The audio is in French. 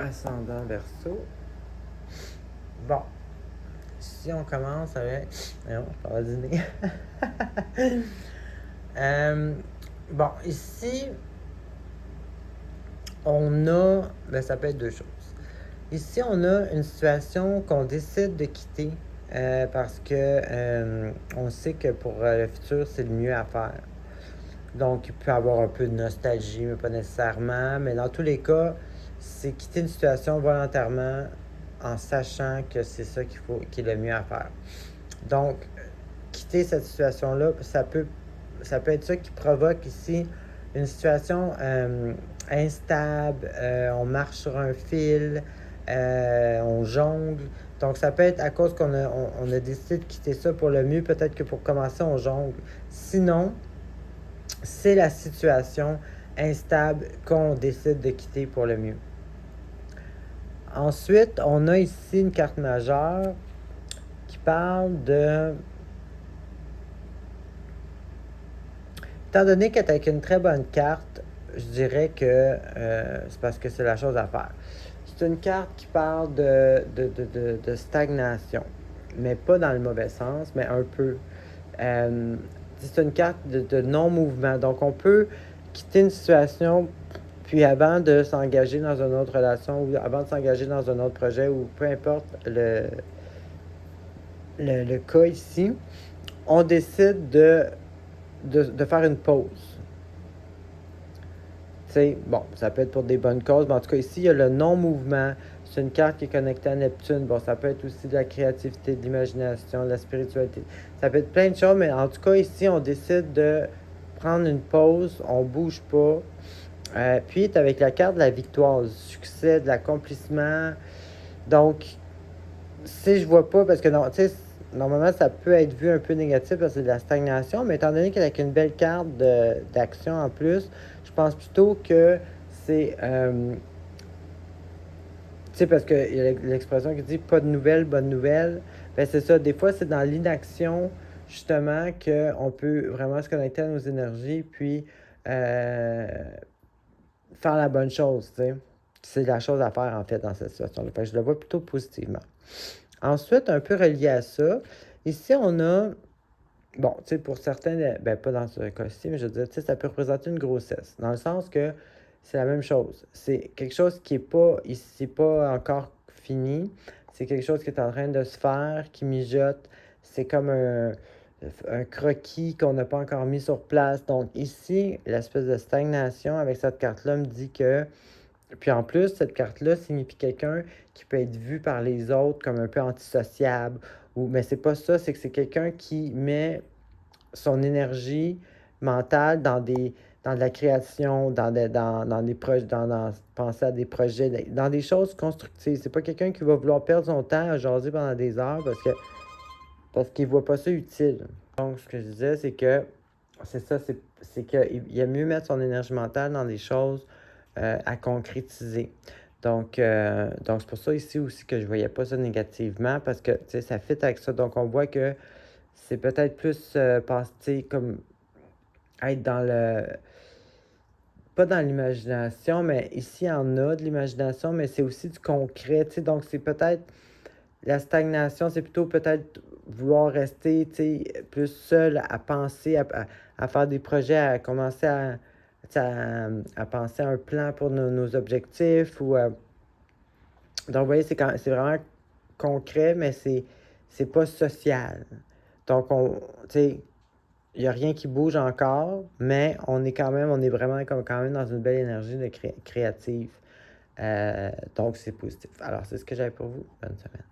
Ascendant Verseau. Bon, si on commence avec... Non, je parle dîner. Bon, ici, on a... Ben, ça peut être deux choses. Ici, on a une situation qu'on décide de quitter parce que on sait que pour le futur, c'est le mieux à faire. Donc, il peut y avoir un peu de nostalgie, mais pas nécessairement. Mais dans tous les cas, c'est quitter une situation volontairement en sachant que c'est ça qui est le mieux à faire. Donc, quitter cette situation-là, ça peut être ça qui provoque ici une situation instable, on marche sur un fil, on jongle. Donc, ça peut être à cause on a décidé de quitter ça pour le mieux, peut-être que pour commencer, on jongle. Sinon, c'est la situation instable qu'on décide de quitter pour le mieux. Ensuite, on a ici une carte majeure qui parle de... Étant donné qu'elle est avec une très bonne carte, je dirais que c'est parce que c'est la chose à faire. C'est une carte qui parle de stagnation, mais pas dans le mauvais sens, mais un peu. C'est une carte de non-mouvement. Donc, on peut quitter une situation, puis avant de s'engager dans une autre relation, ou avant de s'engager dans un autre projet, ou peu importe le cas ici, on décide de faire une pause. T'sais, bon, ça peut être pour des bonnes causes, mais en tout cas, ici, il y a le non-mouvement. C'est une carte qui est connectée à Neptune. Bon, ça peut être aussi de la créativité, de l'imagination, de la spiritualité. Ça peut être plein de choses, mais en tout cas, ici, on décide de prendre une pause, on bouge pas. Puis, tu avec la carte de la victoire, du succès, de l'accomplissement. Donc, si je vois pas, parce que non, normalement, ça peut être vu un peu négatif parce que c'est de la stagnation, mais étant donné qu'avec une belle carte d'action en plus, je pense plutôt que c'est... tu sais, parce qu'il y a l'expression qui dit pas de nouvelles, bonne nouvelle. Ben, c'est ça. Des fois, c'est dans l'inaction, justement, qu'on peut vraiment se connecter à nos énergies, puis faire la bonne chose, tu sais. C'est la chose à faire, en fait, dans cette situation-là. Fait que je le vois plutôt positivement. Ensuite, un peu relié à ça, ici, on a... Bon, tu sais, pour certains, ben pas dans ce cas-ci, mais je veux dire, tu sais, ça peut représenter une grossesse. Dans le sens que c'est la même chose. C'est quelque chose qui est pas ici, pas encore fini. C'est quelque chose qui est en train de se faire, qui mijote. C'est comme un croquis qu'on n'a pas encore mis sur place. Donc ici, l'espèce de stagnation avec cette carte-là me dit que... Puis en plus, cette carte-là signifie quelqu'un qui peut être vu par les autres comme un peu antisociable. Mais c'est pas ça, c'est que c'est quelqu'un qui met son énergie mentale dans de la création, dans des projets, dans penser à des projets, dans des choses constructives. C'est pas quelqu'un qui va vouloir perdre son temps à jaser pendant des heures parce qu'il voit pas ça utile. Donc, ce que je disais, c'est que c'est ça, c'est qu'il y a mieux mettre son énergie mentale dans des choses à concrétiser. Donc, c'est pour ça ici aussi que je voyais pas ça négativement parce que, tu sais, ça fit avec ça. Donc, on voit que c'est peut-être plus passer comme être dans le... Pas dans l'imagination, mais ici, il y en a de l'imagination, mais c'est aussi du concret, tu sais. Donc, c'est peut-être... La stagnation, c'est plutôt peut-être vouloir rester, tu sais, plus seul à penser, à faire des projets, à commencer à penser à un plan pour nos objectifs ou... Donc, vous voyez, c'est vraiment concret, mais c'est pas social. Donc, tu sais, il n'y a rien qui bouge encore, mais on est vraiment comme quand même dans une belle énergie de créative. Donc, c'est positif. Alors, c'est ce que j'avais pour vous. Bonne semaine.